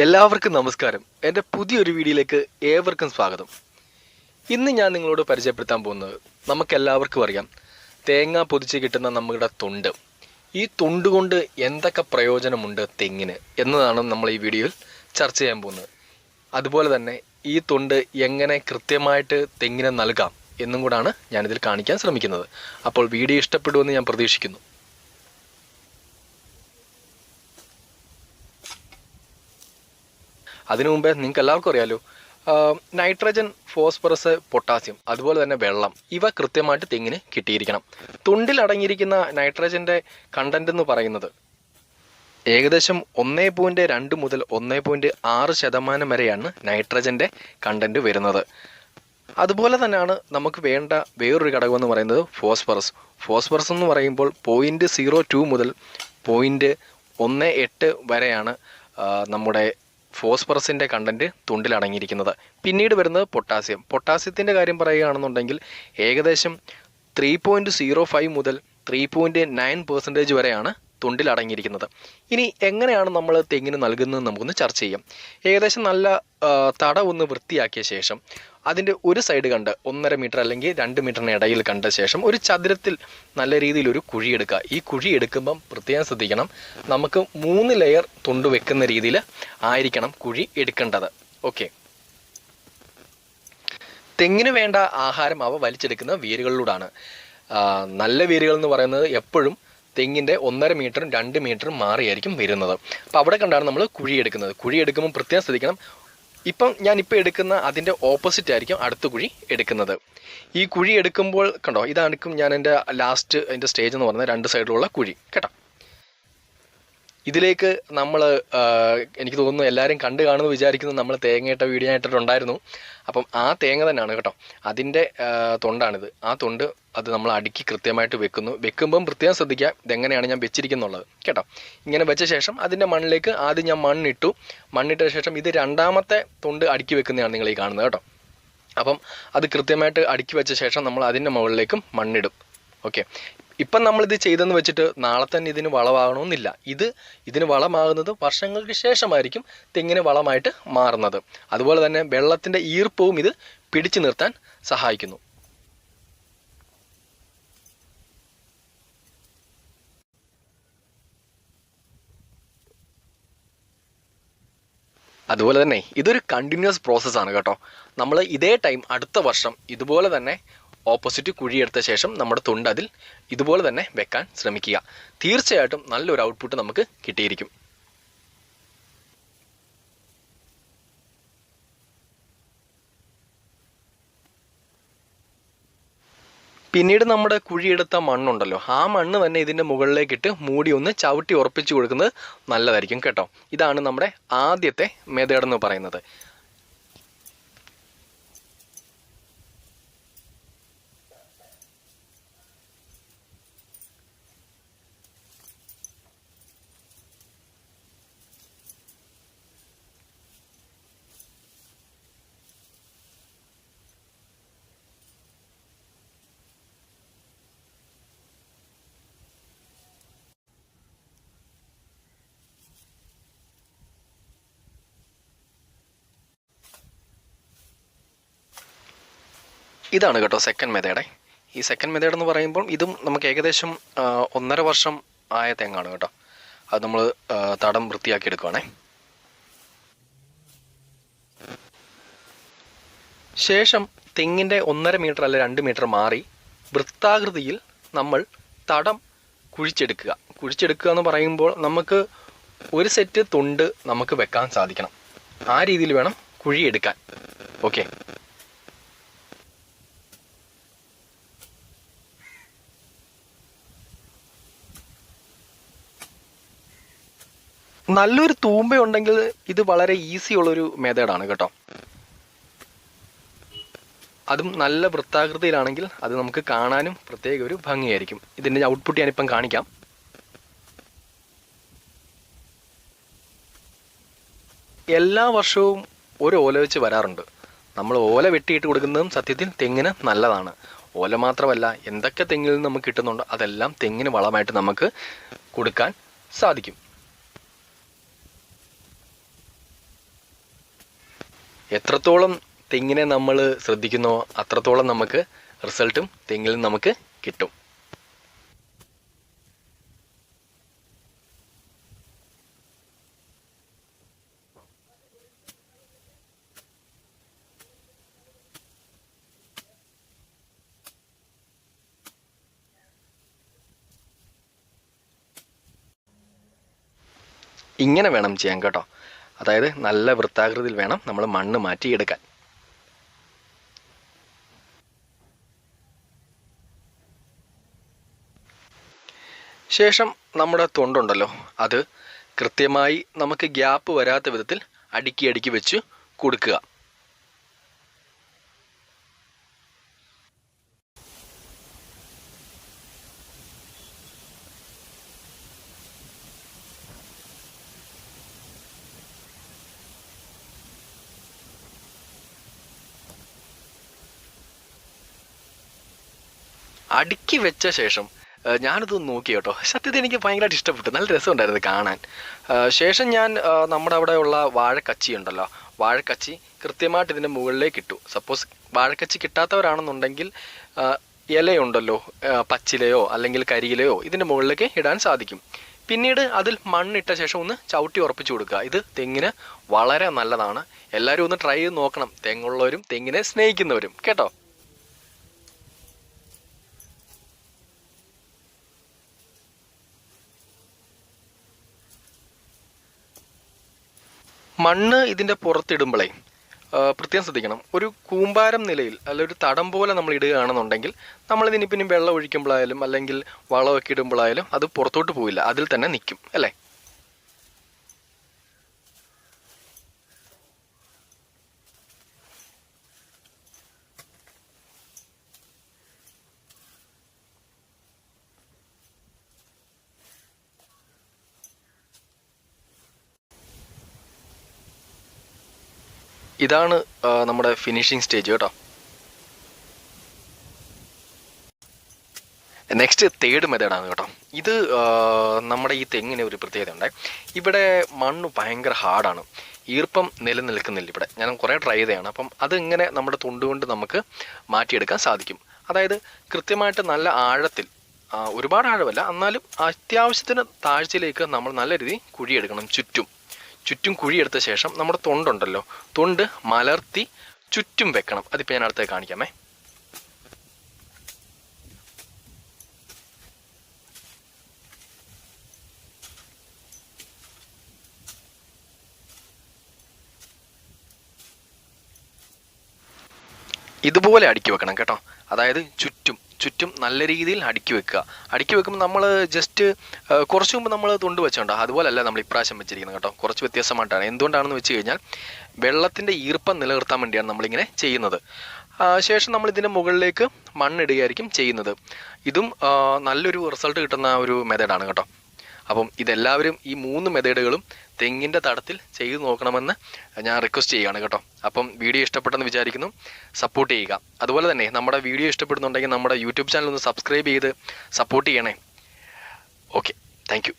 എല്ലാവർക്കും നമസ്കാരം. എൻ്റെ പുതിയൊരു വീഡിയോയിലേക്ക് ഏവർക്കും സ്വാഗതം. ഇന്ന് ഞാൻ നിങ്ങളോട് പരിചയപ്പെടുത്താൻ പോകുന്നത് നമുക്കെല്ലാവർക്കും അറിയാം, തേങ്ങ പൊതിച്ച് കിട്ടുന്ന നമ്മുടെ തൊണ്ട്. ഈ തൊണ്ട് കൊണ്ട് എന്തൊക്കെ പ്രയോജനമുണ്ട് തെങ്ങിന് എന്നതാണ് നമ്മൾ ഈ വീഡിയോയിൽ ചർച്ച ചെയ്യാൻ പോകുന്നത്. അതുപോലെ തന്നെ ഈ തൊണ്ട് എങ്ങനെ കൃത്യമായിട്ട് തെങ്ങിന് നൽകാം എന്നും കൂടാണ് ഞാനിതിൽ കാണിക്കാൻ ശ്രമിക്കുന്നത്. അപ്പോൾ വീഡിയോ ഇഷ്ടപ്പെടുമെന്ന് ഞാൻ പ്രതീക്ഷിക്കുന്നു. അതിനു മുമ്പേ നിങ്ങൾക്ക് എല്ലാവർക്കും അറിയാലോ, നൈട്രജൻ, ഫോസ്ഫറസ്, പൊട്ടാസ്യം, അതുപോലെ തന്നെ വെള്ളം, ഇവ കൃത്യമായിട്ട് തെങ്ങിന് കിട്ടിയിരിക്കണം. തൊണ്ടിൽ അടങ്ങിയിരിക്കുന്ന നൈട്രജൻ്റെ കണ്ടന്റ് എന്ന് പറയുന്നത് ഏകദേശം 1.2 മുതൽ 1.6% വരെയാണ് നൈട്രജൻ്റെ കണ്ടന്റ് വരുന്നത്. അതുപോലെ തന്നെയാണ് നമുക്ക് വേണ്ട വേറൊരു ഘടകം എന്ന് പറയുന്നത് ഫോസ്ഫറസ്. ഫോസ്ഫറസ് എന്ന് പറയുമ്പോൾ 0.02 മുതൽ 0.18 വരെയാണ് നമ്മുടെ ഫോസ്ഫറസിൻ്റെ കണ്ടന്റ് തൊണ്ടിൽ അടങ്ങിയിരിക്കുന്നത്. പിന്നീട് വരുന്നത് പൊട്ടാസ്യം. പൊട്ടാസ്യത്തിൻ്റെ കാര്യം പറയുകയാണെന്നുണ്ടെങ്കിൽ ഏകദേശം 3.05 മുതൽ 3.9% വരെയാണ് തൊണ്ടിൽ അടങ്ങിയിരിക്കുന്നത്. ഇനി എങ്ങനെയാണ് നമ്മൾ തെങ്ങിന് നൽകുന്നത് നമുക്കൊന്ന് ചർച്ച ചെയ്യാം. ഏകദേശം നല്ല തട ഒന്ന് വൃത്തിയാക്കിയ ശേഷം അതിൻ്റെ ഒരു സൈഡ് കണ്ട് 1.5 മീറ്റർ അല്ലെങ്കിൽ 2 മീറ്ററിന് ഇടയിൽ കണ്ട ശേഷം ഒരു ചതുരത്തിൽ നല്ല രീതിയിൽ ഒരു കുഴി എടുക്കുക. ഈ കുഴി എടുക്കുമ്പം പ്രത്യേകം ശ്രദ്ധിക്കണം, നമുക്ക് 3 ലെയർ തൊണ്ട് വെക്കുന്ന രീതിയിൽ ആയിരിക്കണം കുഴി എടുക്കേണ്ടത്. ഓക്കെ. തെങ്ങിന് വേണ്ട ആഹാരം അവ വലിച്ചെടുക്കുന്ന വേരുകളിലൂടെയാണ്. നല്ല വേരുകൾ എന്ന് പറയുന്നത് എപ്പോഴും തെങ്ങിൻ്റെ 1.5 മീറ്ററും 2 മീറ്ററും മാറിയായിരിക്കും വരുന്നത്. അപ്പോൾ അവിടെ കണ്ടാണ് നമ്മൾ കുഴി എടുക്കുന്നത്. കുഴി എടുക്കുമ്പോൾ പ്രത്യേകം ശ്രദ്ധിക്കണം, ഞാനിപ്പോൾ എടുക്കുന്ന അതിൻ്റെ ഓപ്പോസിറ്റ് ആയിരിക്കും അടുത്ത കുഴി എടുക്കുന്നത്. ഈ കുഴി എടുക്കുമ്പോൾ കണ്ടോ, ഇതാണിക്കും ഞാൻ എൻ്റെ ലാസ്റ്റ് അതിൻ്റെ സ്റ്റേജ് എന്ന് പറയുന്നത് 2 സൈഡിലുള്ള കുഴി കേട്ടോ. ഇതിലേക്ക് നമ്മൾ എനിക്ക് തോന്നുന്നു എല്ലാവരും കണ്ടു കാണുമെന്ന് വിചാരിക്കുന്നു, നമ്മൾ തേങ്ങയിട്ട വീഡിയോ ആയിട്ടുണ്ടായിരുന്നു. അപ്പം ആ തേങ്ങ തന്നെയാണ് കേട്ടോ, അതിൻ്റെ തൊണ്ടാണിത്. ആ തൊണ്ട് അത് നമ്മൾ അടുക്കി കൃത്യമായിട്ട് വെക്കുമ്പം പ്രത്യേകം ശ്രദ്ധിക്കുക ഇതെങ്ങനെയാണ് ഞാൻ വെച്ചിരിക്കുന്നുള്ളത് കേട്ടോ. ഇങ്ങനെ വെച്ച ശേഷം അതിൻ്റെ മണ്ണിലേക്ക് ആദ്യം ഞാൻ മണ്ണിട്ട ശേഷം ഇത് രണ്ടാമത്തെ തൊണ്ട് അടുക്കി വെക്കുന്നതാണ് നിങ്ങൾ ഈ കാണുന്നത് കേട്ടോ. അപ്പം അത് കൃത്യമായിട്ട് അടുക്കി വെച്ച ശേഷം നമ്മൾ അതിൻ്റെ മുകളിലേക്കും മണ്ണിടും. ഓക്കെ. ഇപ്പം നമ്മളിത് ചെയ്തെന്ന് വെച്ചിട്ട് നാളെ തന്നെ ഇതിന് വളമാകണമെന്നില്ല. ഇതിന് വളമാകുന്നത് വർഷങ്ങൾക്ക് ശേഷമായിരിക്കും തെങ്ങിന് വളമായിട്ട് മാറുന്നത്. അതുപോലെ തന്നെ വെള്ളത്തിൻ്റെ ഈർപ്പവും ഇത് പിടിച്ചു നിർത്താൻ സഹായിക്കുന്നു. അതുപോലെ തന്നെ ഇതൊരു കണ്ടിന്യൂസ് പ്രോസസ്സാണ് കേട്ടോ. നമ്മൾ ഇതേ ടൈം അടുത്ത വർഷം ഇതുപോലെ തന്നെ ഓപ്പോസിറ്റ് കുഴിയെടുത്ത ശേഷം നമ്മുടെ തൊണ്ട് അതിൽ ഇതുപോലെ തന്നെ വെക്കാൻ ശ്രമിക്കുക. തീർച്ചയായിട്ടും നല്ലൊരു ഔട്ട്പുട്ട് നമുക്ക് കിട്ടിയിരിക്കും. പിന്നീട് നമ്മുടെ കുഴിയെടുത്ത മണ്ണുണ്ടല്ലോ, ആ മണ്ണ് തന്നെ ഇതിൻ്റെ മുകളിലേക്കിട്ട് മൂടി ഒന്ന് ചവിട്ടി ഉറപ്പിച്ചു കൊടുക്കുന്നത് നല്ലതായിരിക്കും കേട്ടോ. ഇതാണ് നമ്മുടെ ആദ്യത്തെ മെത്തേഡ് എന്ന് പറയുന്നത്. ഇതാണ് കേട്ടോ സെക്കൻഡ് മെത്തേഡ്. ഈ സെക്കൻഡ് മെത്തേഡ് എന്ന് പറയുമ്പോൾ ഇതും നമുക്ക് ഏകദേശം 1.5 വർഷം ആയ തെങ്ങാണ് കേട്ടോ. അത് നമ്മൾ തടം വൃത്തിയാക്കി എടുക്കുവാണേ. ശേഷം തെങ്ങിൻ്റെ 1.5 മീറ്റർ അല്ല 2 മീറ്റർ മാറി വൃത്താകൃതിയിൽ നമ്മൾ തടം കുഴിച്ചെടുക്കുക എന്ന് പറയുമ്പോൾ നമുക്ക് ഒരു സെറ്റ് തൊണ്ട് നമുക്ക് വെക്കാൻ സാധിക്കണം. ആ രീതിയിൽ വേണം കുഴിയെടുക്കാൻ. ഓക്കെ. നല്ലൊരു തൂമ്പയുണ്ടെങ്കിൽ ഇത് വളരെ ഈസി ഉള്ളൊരു മെത്തേഡാണ് കേട്ടോ. അതും നല്ല വൃത്താകൃതിയിലാണെങ്കിൽ അത് നമുക്ക് കാണാനും പ്രത്യേക ഒരു ഭംഗിയായിരിക്കും. ഇതിൻ്റെ ഔട്ട്പുട്ട് ഞാനിപ്പം കാണിക്കാം. എല്ലാ വർഷവും ഒരു ഓല വെച്ച് വരാറുണ്ട്. നമ്മൾ ഓല വെട്ടിയിട്ട് കൊടുക്കുന്നതും സത്യത്തിൽ തെങ്ങിന് നല്ലതാണ്. ഓല മാത്രമല്ല, എന്തൊക്കെ തെങ്ങിൽ നിന്ന് നമുക്ക് കിട്ടുന്നുണ്ടോ അതെല്ലാം തെങ്ങിന് വളമായിട്ട് നമുക്ക് കൊടുക്കാൻ സാധിക്കും. എത്രത്തോളം തെങ്ങിനെ നമ്മൾ ശ്രദ്ധിക്കുന്നോ അത്രത്തോളം നമുക്ക് റിസൾട്ടും തെങ്ങിൽ നിന്ന് നമുക്ക് കിട്ടും. ഇങ്ങനെ വേണം ചെയ്യാൻ കേട്ടോ. അതായത് നല്ല വൃത്താകൃതിയിൽ വേണം നമ്മൾ മണ്ണ് മാറ്റിയെടുക്കാൻ. ശേഷം നമ്മുടെ തൊണ്ടുണ്ടല്ലോ, അത് കൃത്യമായി നമുക്ക് ഗ്യാപ്പ് വരാത്ത വിധത്തിൽ അടുക്കി അടുക്കി വെച്ച് കൊടുക്കുക. അടുക്കി വെച്ച ശേഷം ഞാനത് നോക്കി കേട്ടോ. സത്യത്തിൽ എനിക്ക് ഭയങ്കരമായിട്ട് ഇഷ്ടപ്പെട്ടു, നല്ല രസമുണ്ടായിരുന്നു കാണാൻ. ശേഷം ഞാൻ നമ്മുടെ അവിടെ ഉള്ള വാഴക്കച്ചി ഉണ്ടല്ലോ, വാഴക്കച്ചി കൃത്യമായിട്ട് ഇതിൻ്റെ മുകളിലേക്ക് ഇട്ടു. സപ്പോസ് വാഴക്കച്ചി കിട്ടാത്തവരാണെന്നുണ്ടെങ്കിൽ ഇലയുണ്ടല്ലോ, പച്ചിലയോ അല്ലെങ്കിൽ കരിയിലയോ ഇതിൻ്റെ മുകളിലേക്ക് ഇടാൻ സാധിക്കും. പിന്നീട് അതിൽ മണ്ണിട്ട ശേഷം ഒന്ന് ചവിട്ടി ഉറപ്പിച്ചു കൊടുക്കുക. ഇത് തെങ്ങിന് വളരെ നല്ലതാണ്. എല്ലാവരും ഒന്ന് ട്രൈ ചെയ്ത് നോക്കണം, തെങ്ങുള്ളവരും തെങ്ങിനെ സ്നേഹിക്കുന്നവരും കേട്ടോ. മണ്ണ് ഇതിൻ്റെ പുറത്തിടുമ്പോഴേ പ്രത്യേകം ശ്രദ്ധിക്കണം. ഒരു കൂമ്പാരം നിലയിൽ അല്ല ഒരു തടം പോലെ നമ്മൾ ഇടുകയാണെന്നുണ്ടെങ്കിൽ നമ്മളിതിന് പിന്നെ വെള്ളം ഒഴിക്കുമ്പോഴായാലും അല്ലെങ്കിൽ വളമൊക്കെ ഇടുമ്പോഴായാലും അത് പുറത്തോട്ട് പോവില്ല, അതിൽ തന്നെ നിൽക്കും അല്ലേ. ഇതാണ് നമ്മുടെ ഫിനിഷിങ് സ്റ്റേജ് കേട്ടോ. നെക്സ്റ്റ് തേർഡ് മെത്തേഡാണ് കേട്ടോ. ഇത് നമ്മുടെ ഈ തെങ്ങിന് ഒരു പ്രത്യേകത ഉണ്ട്. ഇവിടെ മണ്ണ് ഭയങ്കര ഹാർഡാണ്, ഈർപ്പം നിലനിൽക്കുന്നില്ല ഇവിടെ. ഞാൻ കുറേ ട്രൈ ചെയ്തതാണ്. അപ്പം അതിങ്ങനെ നമ്മുടെ തൊണ്ടുകൊണ്ട് നമുക്ക് മാറ്റിയെടുക്കാൻ സാധിക്കും. അതായത് കൃത്യമായിട്ട് നല്ല ആഴത്തിൽ, ഒരുപാട് ആഴമല്ല എന്നാലും അത്യാവശ്യത്തിന് താഴ്ചയിലേക്ക് നമ്മൾ നല്ല രീതിയിൽ കുഴിയെടുക്കണം. ചുറ്റും കുഴിയെടുത്ത ശേഷം നമ്മുടെ തൊണ്ടുണ്ടല്ലോ, തൊണ്ട് മലർത്തി ചുറ്റും വെക്കണം. അതിപ്പോൾ ഞാൻ അടുത്തേക്ക് കാണിക്കാമേ. ഇതുപോലെ അടുക്കി വെക്കണം കേട്ടോ. അതായത് ചുറ്റും നല്ല രീതിയിൽ അടുക്കി വെക്കുക. അടുക്കി വെക്കുമ്പോൾ നമ്മൾ ജസ്റ്റ് കുറച്ച് മുമ്പ് നമ്മൾ തൊണ്ട് വെച്ചോണ്ടോ, അതുപോലല്ല നമ്മൾ ഇപ്രാവശ്യം വെച്ചിരിക്കുന്നത് കേട്ടോ. കുറച്ച് വ്യത്യാസമായിട്ടാണ്. എന്തുകൊണ്ടാണെന്ന് വെച്ച് കഴിഞ്ഞാൽ വെള്ളത്തിൻ്റെ ഈർപ്പം നിലനിർത്താൻ വേണ്ടിയാണ് നമ്മളിങ്ങനെ ചെയ്യുന്നത്. ശേഷം നമ്മൾ ഇതിൻ്റെ മുകളിലേക്ക് മണ്ണിടുകയായിരിക്കും ചെയ്യുന്നത്. ഇതും നല്ലൊരു റിസൾട്ട് കിട്ടുന്ന ഒരു മെത്തേഡാണ് കേട്ടോ. അപ്പം ഇതെല്ലാവരും ഈ 3 മെത്തേഡുകളും തെങ്ങിൻ്റെ തടത്തിൽ ചെയ്തു നോക്കണമെന്ന് ഞാൻ റിക്വസ്റ്റ് ചെയ്യുകയാണ് കേട്ടോ. അപ്പം വീഡിയോ ഇഷ്ടപ്പെട്ടെന്ന് വിചാരിക്കുന്നു, സപ്പോർട്ട് ചെയ്യുക. അതുപോലെ തന്നെ നമ്മുടെ വീഡിയോ ഇഷ്ടപ്പെടുന്നുണ്ടെങ്കിൽ നമ്മുടെ യൂട്യൂബ് ചാനൽ ഒന്ന് സബ്സ്ക്രൈബ് ചെയ്ത് സപ്പോർട്ട് ചെയ്യണേ. Okay, thank you.